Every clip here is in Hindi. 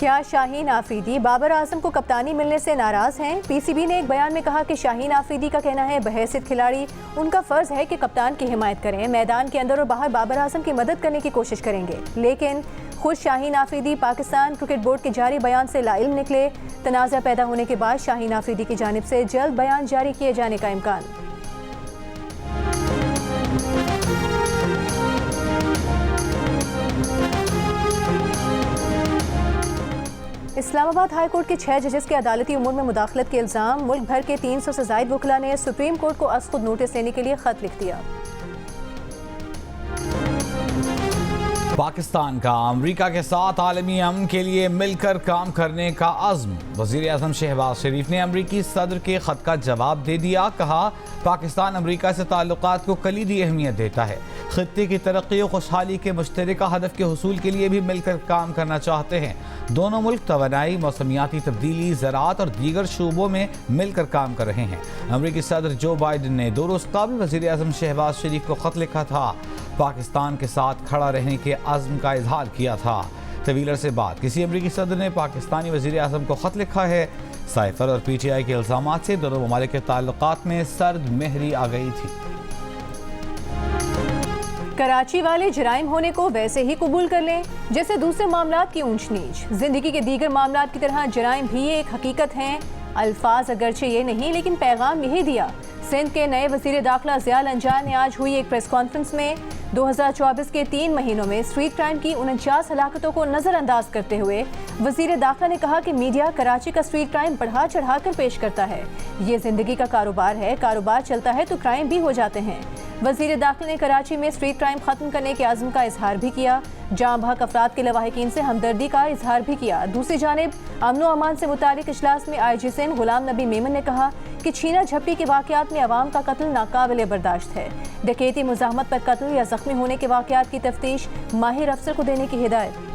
क्या शाहीन आफरीदी बाबर आजम को कप्तानी मिलने से नाराज हैं? पीसीबी ने एक बयान में कहा कि शाहीन आफरीदी का कहना है बहैसियत खिलाड़ी उनका फर्ज है कि कप्तान की हिमायत करें, मैदान के अंदर और बाहर बाबर आजम की मदद करने की कोशिश करेंगे। लेकिन खुद शाहीन आफरीदी पाकिस्तान क्रिकेट बोर्ड के जारी बयान से लाइल्म निकले। तनाज़ा पैदा होने के बाद शाहीन आफरीदी की जानिब से जल्द बयान जारी किए जाने का इम्कान। इस्लामाबाद हाई कोर्ट के 6 जजेस के अदालती उमूर में मुदाखलत के इल्ज़ाम। मुल्क भर के 300 से ज़ायद वकला ने सुप्रीम कोर्ट को अज़ खुद नोटिस लेने के लिए खत लिख दिया। पाकिस्तान का अमरीका के साथ आलमी अमन के लिए मिलकर काम करने का अज़्म। वज़ीर आज़म शहबाज शरीफ ने अमरीकी सदर के खत का जवाब दे दिया। कहा, पाकिस्तान अमरीका से ताल्लुकात को कलीदी अहमियत देता है। खित्ते की तरक्की और खुशहाली के मुश्तरका हदफ के हुसूल के लिए भी मिलकर काम करना चाहते हैं। दोनों मुल्क तवानाई, मौसमियाती तब्दीली, ज़राअत और दीगर शोबों में मिलकर काम कर रहे हैं। अमरीकी सदर जो बाइडन ने 2 रोज़ कबल वज़ीर आज़म शहबाज शरीफ को खत लिखा था। पाकिस्तान के साथ खड़ा रहने के अज़्म का इजहार किया था। तवील अरसे बाद किसी अमरीकी सदर ने पाकिस्तानी वज़ीर आज़म को खत लिखा है। साइफर और PTI के इल्ज़ामात से दोनों ममालिक के ताल्लुकात में सर्द महरी आ गई थी। कराची वाले जराइम होने को वैसे ही कबूल कर लें जैसे दूसरे मामलात की ऊंच नीच। जिंदगी के दीगर मामलात की तरह जराइम भी एक हकीकत हैं। अल्फाज अगरचे ये नहीं, लेकिन पैगाम यही दिया। सिंध के नए वज़ीर दाखिला ज़िया लंजान ने आज हुई एक प्रेस कॉन्फ्रेंस में 2024 के 3 महीनों में स्ट्रीट क्राइम की 49 हलाकतों को नज़रअंदाज करते हुए वज़ीर दाखिला ने कहा कि मीडिया कराची का स्ट्रीट क्राइम बढ़ा चढ़ा कर पेश करता है। ये जिंदगी का कारोबार है, कारोबार चलता है तो क्राइम भी हो जाते हैं। वज़ीर दाखिला ने कराची में स्ट्रीट क्राइम ख़त्म करने के आज़म का इजहार भी किया। जाँ बहक अफराद के लवाहिकीन से हमदर्दी का इजहार भी किया। दूसरी जानिब अमन व अमान से मुतालिक इजलास में IG सिंध गुलाम नबी मेमन ने कहा कि छीना झपटी के वाक़यात में अवाम का कत्ल नाकाबिले बर्दाश्त है। डकैती, मुज़ाहमत पर कत्ल या ज़ख्मी होने के वाक़यात की तफ्तीश माहिर अफसर को देने की हिदायत।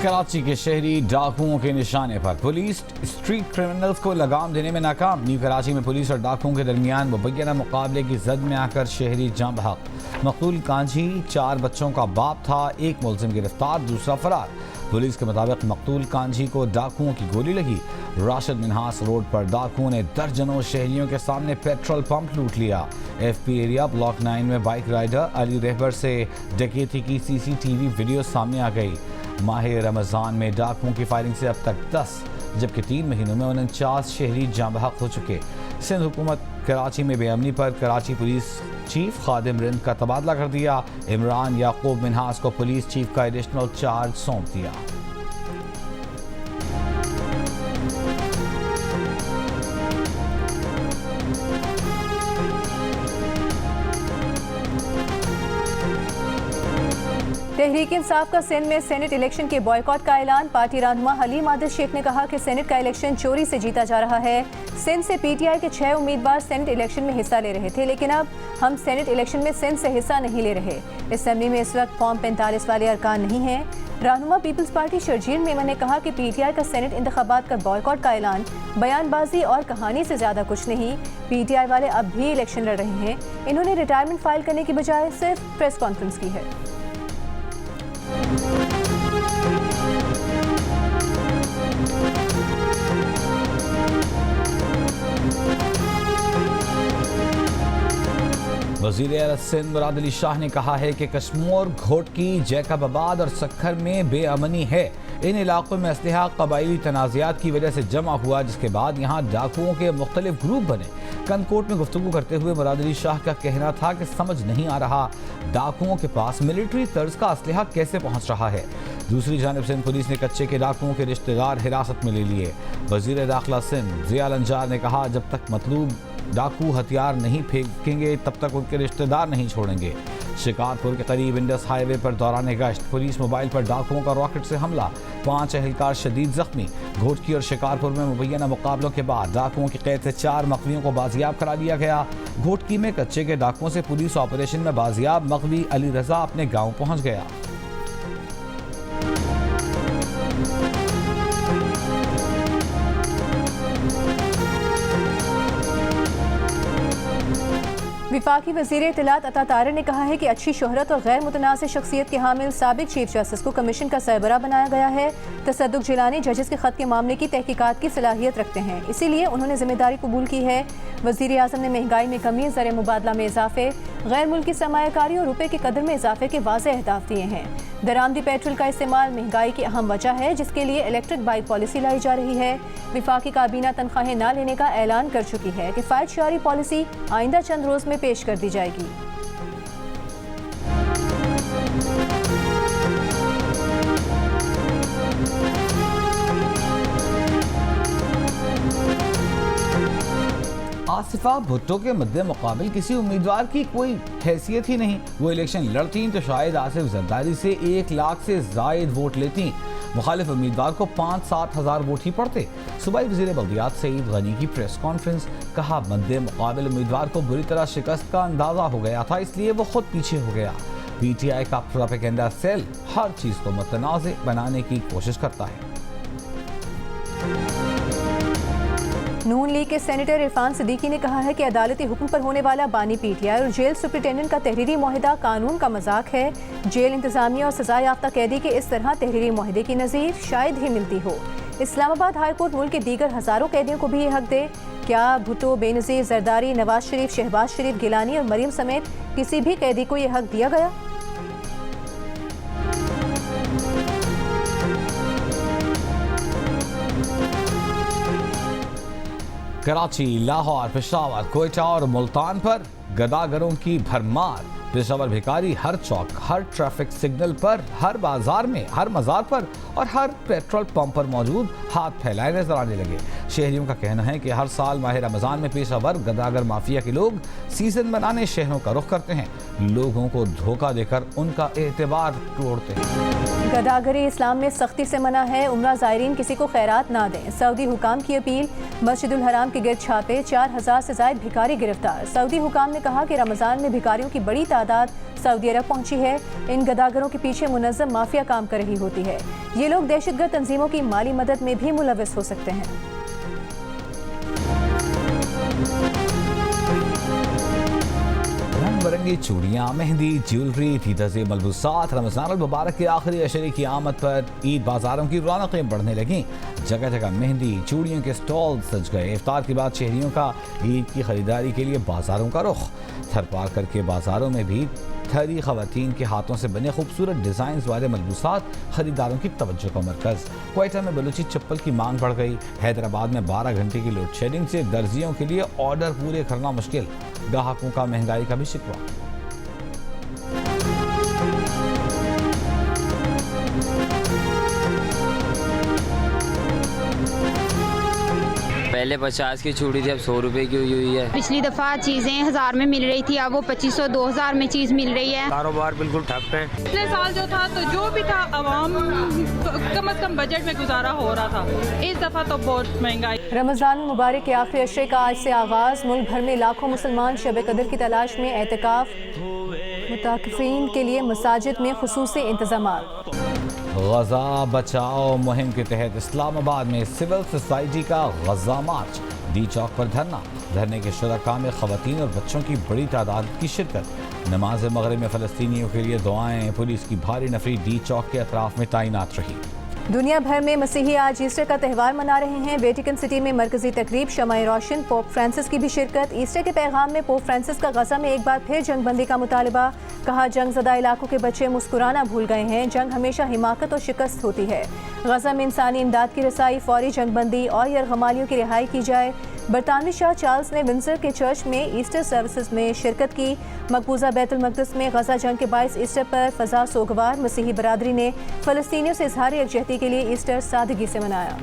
कराची के शहरी डाकुओं के निशाने पर पुलिस स्ट्रीट क्रिमिनल्स को लगाम देने में नाकाम। न्यू कराची में पुलिस और डाकुओं के दरमियान मुबैना मुकाबले की जद में आकर शहरी जाँ बहक। मकतूल कांझी 4 बच्चों का बाप था। एक मुलजिम गिरफ्तार, दूसरा फरार। पुलिस के मुताबिक मकतूल कांझी को डाकुओं की गोली लगी। राशिद मिन्हास रोड पर डाकुओं ने दर्जनों शहरियों के सामने पेट्रोल पंप लूट लिया। FP एरिया ब्लॉक 9 में बाइक राइडर अली रहबर से डकैती की CCTV वीडियो सामने आ गई। माह रमज़ान में डाकुओं की फायरिंग से अब तक 10 जबकि 3 महीनों में 49 शहरी जाँ बहक हो चुके। सिंध हुकूमत कराची में बेअमनी पर कराची पुलिस चीफ खादिम रिंद का तबादला कर दिया। इमरान याकूब मिन्हास को पुलिस चीफ का एडिशनल चार्ज सौंप दिया। तहरीक इंसाफ का सिंध में सेनेट इलेक्शन के बॉयकॉट का ऐलान। पार्टी रहनुमा हलीम आदिल शेख ने कहा कि सेनेट का इलेक्शन चोरी से जीता जा रहा है। सिंध से PTI के 6 उम्मीदवार सेनेट इलेक्शन में हिस्सा ले रहे थे, लेकिन अब हम सेनेट इलेक्शन में सिंध से हिस्सा नहीं ले रहे। असेंबली में इस वक्त फॉर्म 45 वाले अरकान नहीं हैं। रहनुमा पीपल्स पार्टी शर्जील मेमन ने कहा कि PTI का सेनेट इंतखाबात का बॉयकॉट का ऐलान बयानबाजी और कहानी से ज़्यादा कुछ नहीं। PTI वाले अब भी इलेक्शन लड़ रहे हैं। इन्होंने रिटायरमेंट फाइल करने की बजाय सिर्फ प्रेस कॉन्फ्रेंस की है। वज़ीर सिंध मुराद अली शाह ने कहा है कि कश्मोर, घोटकी, जैकबाबाद और सक्खर में बेअमनी है। इन इलाकों में असलहा कबायली तनाज़ात की वजह से जमा हुआ, जिसके बाद यहाँ डाकुओं के मुख्तलिफ ग्रुप बने। कनकोट में गुफ्तगू करते हुए मुराद अली शाह का कहना था कि समझ नहीं आ रहा डाकुओं के पास मिलिट्री तर्ज का असलहा कैसे पहुँच रहा है। दूसरी जानिब सिंध पुलिस ने कच्चे के डाकुओं के रिश्तेदार हिरासत में ले लिए। वज़ीर दाखिला सिंध ज़िया लंजार ने कहा, जब तक मतलूब डाकू हथियार नहीं फेंकेंगे तब तक उनके रिश्तेदार नहीं छोड़ेंगे। शिकारपुर के करीब इंडस हाईवे पर दौरान गश्त पुलिस मोबाइल पर डाकुओं का रॉकेट से हमला, 5 एहलकार शदीद जख्मी। घोटकी और शिकारपुर में मुबैना मुकाबलों के बाद डाकुओं की कैद से 4 मकवियों को बाजियाब करा लिया गया। घोटकी में कच्चे के डाकुओं से पुलिस ऑपरेशन में बाजियाब मकवी अली रजा अपने गाँव पहुँच गया। विफाकी वज़ीर इत्तलात अता तारर ने कहा है कि अच्छी शोहरत और गैर मुतनाज़ शख्सियत के हामिल साबिक चीफ जस्टिस को कमीशन का सरबराह बनाया गया है। तसद्दुक़ जिलानी जजेस के ख़त के मामले की तहकीकात की सलाहियत रखते हैं, इसीलिए उन्होंने जिम्मेदारी कबूल की है। वज़ीर आज़म ने महंगाई में कमी, ज़र मुबादला में इजाफे, गैर मुल्की सरमायाकारी और रुपये की कदर में इजाफे के वाज़ेह अहदाफ दिए हैं। दरामदी पेट्रोल का इस्तेमाल महंगाई की अहम वजह है, जिसके लिए इलेक्ट्रिक बाइक पॉलिसी लाई जा रही है। विफाकी काबीना तनख्वाहें न लेने का ऐलान कर चुकी है। किफ़ायत शारी पॉलिसी आइंदा चंद रोज़ में पेश कर दी जाएगी। आसिफा भुट्टो के मद्दे मुकाबिल किसी उम्मीदवार की कोई हैसियत ही नहीं। वो इलेक्शन लड़ती तो शायद आसिफ जरदारी से 1 लाख से जायद वोट लेती, मुखालिफ उम्मीदवार को 5-7 हज़ार वोट ही पड़ते। सूबाई वज़ीर बल्दियात सईद गनी की प्रेस कॉन्फ्रेंस, कहा मद्दे मुकाबिल उम्मीदवार को बुरी तरह शिकस्त का अंदाजा हो गया था, इसलिए वो खुद पीछे हो गया। PTI का प्रोपेगेंडा सेल हर चीज़ को मुतनाज़ बनाने की कोशिश करता है। नून लीग के सेनेटर इरफान सिद्दीकी ने कहा है कि अदालती हुक्म पर होने वाला बानी PTI और जेल सुप्रिटेंडेंट का तहरीरी मुआहिदा कानून का मजाक है। जेल इंतजामिया और सजा याफ्ता कैदी के इस तरह तहरीरी मुआहिदे की नज़ीर शायद ही मिलती हो। इस्लामाबाद हाई कोर्ट मुल्क के दीगर हज़ारों कैदियों को भी ये हक दे। क्या भुट्टो, बेनज़ीर, जरदारी, नवाज शरीफ, शहबाज शरीफ, गिलानी और मरीम समेत किसी भी कैदी को यह हक दिया गया? कराची, लाहौर, पेशावर, कोयटा और मुल्तान पर गदागरों की भरमार। पेशावर भिखारी हर चौक, हर ट्रैफिक सिग्नल पर, हर बाजार में, हर मज़ार पर और हर पेट्रोल पंप पर मौजूद, हाथ फैलाए नजर आने लगे। शहरियों का कहना है कि हर साल माह रमज़ान में पेशावर गदागर माफिया के लोग सीजन मनाने शहरों का रुख करते हैं, लोगों को धोखा देकर उनका एतबार तोड़ते हैं। गदागरी इस्लाम में सख्ती से मना है। उम्रा ज़ायरीन किसी को खैरात ना दें, सऊदी हुकाम की अपील। मस्जिदुल हराम के गिर्द छापे, 4000 से ज़ायद भिखारी गिरफ्तार। सऊदी हुकाम ने कहा कि रमज़ान में भिखारियों की बड़ी तादाद सऊदी अरब पहुंची है। इन गदागरों के पीछे मुनज़्ज़म माफिया काम कर रही होती है। ये लोग दहशतगर्द तंजीमों की माली मदद में भी मुलव्वस हो सकते हैं। रंग बिरंगी चूड़ियाँ, मेहंदी, ज्वेलरी, दीदाज़े मलबूसात, रमज़ान मुबारक के आखिरी अशरे की आमद पर ईद बाजारों की रौनकें बढ़ने लगीं। जगह जगह मेहंदी, चूड़ियों के स्टॉल सज गए। इफ्तार के बाद शहरियों का ईद की खरीदारी के लिए बाजारों का रुख। थर पार करके बाजारों में भी थरी खवातीन के हाथों से बने खूबसूरत डिज़ाइन वाले मलबूसात खरीदारों की तवज्जो का मरकज़। क्वेटा में बलूची चप्पल की मांग बढ़ गई। हैदराबाद में 12 घंटे की लोड शेडिंग से दर्जियों के लिए ऑर्डर पूरे करना मुश्किल। ग्राहकों का महंगाई का भी शिकवा। पहले 50 की चूड़ी थी, अब 100 रुपए की हुई है। पिछली दफा चीजें 1000 में मिल रही थी, अब वो 2500-2000 में चीज मिल रही है। कारोबार बिल्कुल ठप है। पिछले साल जो था तो जो भी था आवाम कम से कम बजट में गुजारा हो रहा था। इस दफा तो बहुत महंगाई। रमज़ान मुबारक के आखिरी अशरे का आज से आगाज़। मुल्क भर में लाखों मुसलमान शब कदर की तलाश में एतकाफ। मुताकिफीन के लिए मसाजिद में खुसूसी इंतज़ामात। गजा बचाओ मुहिम के तहत इस्लामाबाद में सिविल सोसाइटी का गजा मार्च। डी चौक पर धरने के शुरका में खवातीन और बच्चों की बड़ी तादाद की शिरकत। नमाज मगरिब में फ़लस्तीनियों के लिए दुआएं। पुलिस की भारी नफरी डी चौक के अतराफ में तैनात रही। दुनिया भर में मसीही आज ईस्टर का त्यौहार मना रहे हैं। वेटिकन सिटी में मरकजी तकरीब, शमाए रोशन, पोप फ्रांसिस की भी शिरकत। ईस्टर के पैगाम में पोप फ्रांसिस का गजा में एक बार फिर जंगबंदी का मुतालबा। कहा, जंग ज़दा इलाकों के बच्चे मुस्कुराना भूल गए हैं। जंग हमेशा हिमाकत और शिकस्त होती है। गजा में इंसानी इमदाद की रसाई, फौरी जंगबंदी और यरगमालियों की रिहाई की जाए। बरतानवी शाह चार्ल्स ने विंसर के चर्च में ईस्टर सर्विसेज में शिरकत की। मकबूजा बैतुल मक़दस में गजा जंग के बायस ईस्टर पर फ़ज़ा सोगवार। मसीही बरादरी ने फ़लस्तीनियों से इज़हार यकजहती के लिए ईस्टर सादगी से मनाया।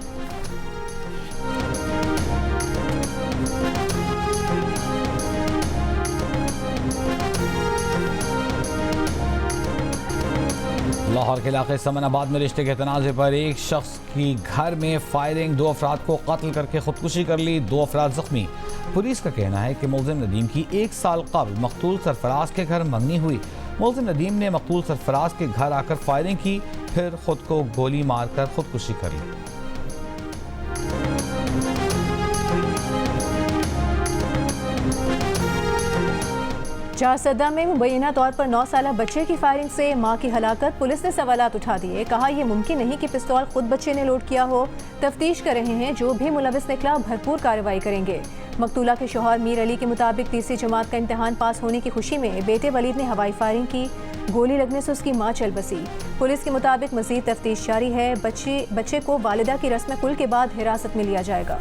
लाहौर के इलाके समनाबाद में रिश्ते के तनाज़े पर एक शख्स की घर में फायरिंग, 2 अफराद को कत्ल करके खुदकुशी कर ली, 2 अफराद जख्मी। पुलिस का कहना है कि मुल्ज़िम नदीम की 1 साल कबल मकतूल सरफराज के घर मंगनी हुई। मुल्ज़िम नदीम ने मकतूल सरफराज के घर आकर फायरिंग की, फिर खुद को गोली मारकर खुदकुशी कर ली। चारसदा में मुबैना तौर पर 9 साला बच्चे की फायरिंग से मां की हलाकत, पुलिस ने सवालात उठा दिए। कहा यह मुमकिन नहीं कि पिस्तौल खुद बच्चे ने लोड किया हो। तफ्तीश कर रहे हैं, जो भी मुलविस निकला भरपूर कार्रवाई करेंगे। मकतूला के शौहर मीर अली के मुताबिक तीसरी जमात का इम्तिहान पास होने की खुशी में बेटे वलीद ने हवाई फायरिंग की। गोली लगने से उसकी मां चल बसी। पुलिस के मुताबिक मजीद तफ्तीश जारी है। बच्चे को वालिदा की रस्म कुल के बाद हिरासत में लिया जाएगा।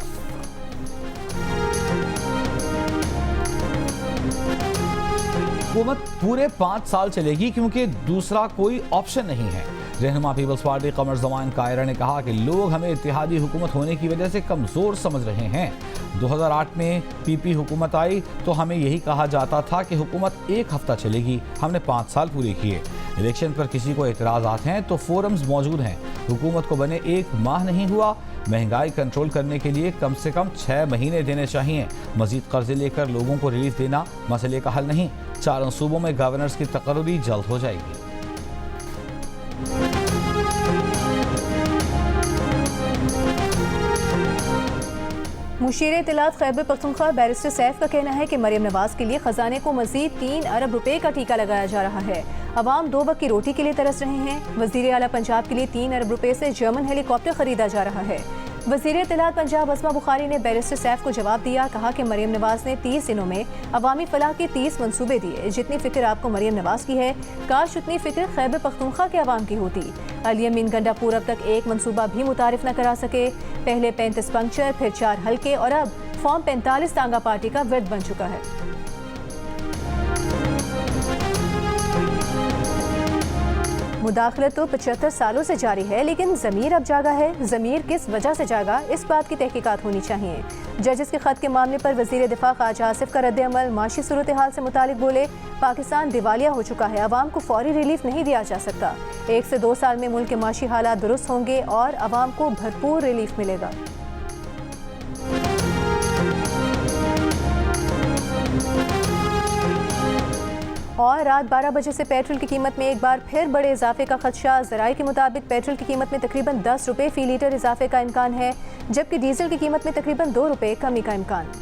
हुकूमत पूरे 5 साल चलेगी क्योंकि दूसरा कोई ऑप्शन नहीं है। रहनुमा पीपल्स पार्टी कमर जमान कायरा ने कहा कि लोग हमें इत्तेहादी हुकूमत होने की वजह से कमज़ोर समझ रहे हैं। 2008 में पीपी हुकूमत आई तो हमें यही कहा जाता था कि हुकूमत 1 हफ्ता चलेगी। हमने 5 साल पूरे किए। इलेक्शन पर किसी को एतराज़ात हैं तो फोरम्स मौजूद हैं। हुकूमत को बने 1 माह नहीं हुआ। महंगाई कंट्रोल करने के लिए कम से कम 6 महीने देने चाहिए। मजीद कर्जे लेकर लोगों को रिलीफ देना मसले का हल नहीं। 4 सूबों में गवर्नर्स की तकर्री जल्द हो जाएगी। मुशीर इत्तलात खैबर पख्तूनख्वा बैरिस्टर सैफ का कहना है कि मरियम नवाज के लिए खजाने को मजीद 3 अरब रुपए का टीका लगाया जा रहा है। अवाम 2 वक्त की रोटी के लिए तरस रहे हैं। वजीर आला पंजाब के लिए 3 अरब रुपए से जर्मन हेलीकॉप्टर खरीदा जा रहा है। वजीर इत्तलात पंजाब अस्मा बुखारी ने बैरिस्टर सैफ को जवाब दिया। कहा कि मरियम नवाज ने 30 दिनों में अवामी फलाह के 30 मंसूबे दिए। जितनी फिक्र आपको मरियम नवाज की है, काश उतनी फिक्र खैबर पख्तूनख्वा के अवाम की होती। अली अमीन गंडापुर अब तक एक मंसूबा भी मुतारिफ न करा सके। पहले 35 पंक्चर, फिर 4 हल्के और अब फॉर्म 45 टांगा पार्टी का विरद बन चुका है। मुदाखलत तो 75 सालों से जारी है, लेकिन ज़मीर अब जागा है। ज़मीर किस वजह से जागा, इस बात की तहकीकात होनी चाहिए। जजेस के खत के मामले पर वजीर दिफा ख्वाजा आसिफ का रद्द अमल। माशी सूरत हाल से मुतालिक बोले, पाकिस्तान दिवालिया हो चुका है। अवाम को फौरी रिलीफ नहीं दिया जा सकता। 1 से 2 साल में मुल्क के माशी हालात दुरुस्त होंगे और अवाम को भरपूर रिलीफ मिलेगा। और रात 12 बजे से पेट्रोल की कीमत में एक बार फिर बड़े इजाफे का खदशा। ज़राए के मुताबिक पेट्रोल की कीमत में तकरीबन 10 रुपए फ़ी लीटर इजाफे का इम्कान है, जबकि डीजल की कीमत में तकरीबन 2 रुपए कमी का इम्कान।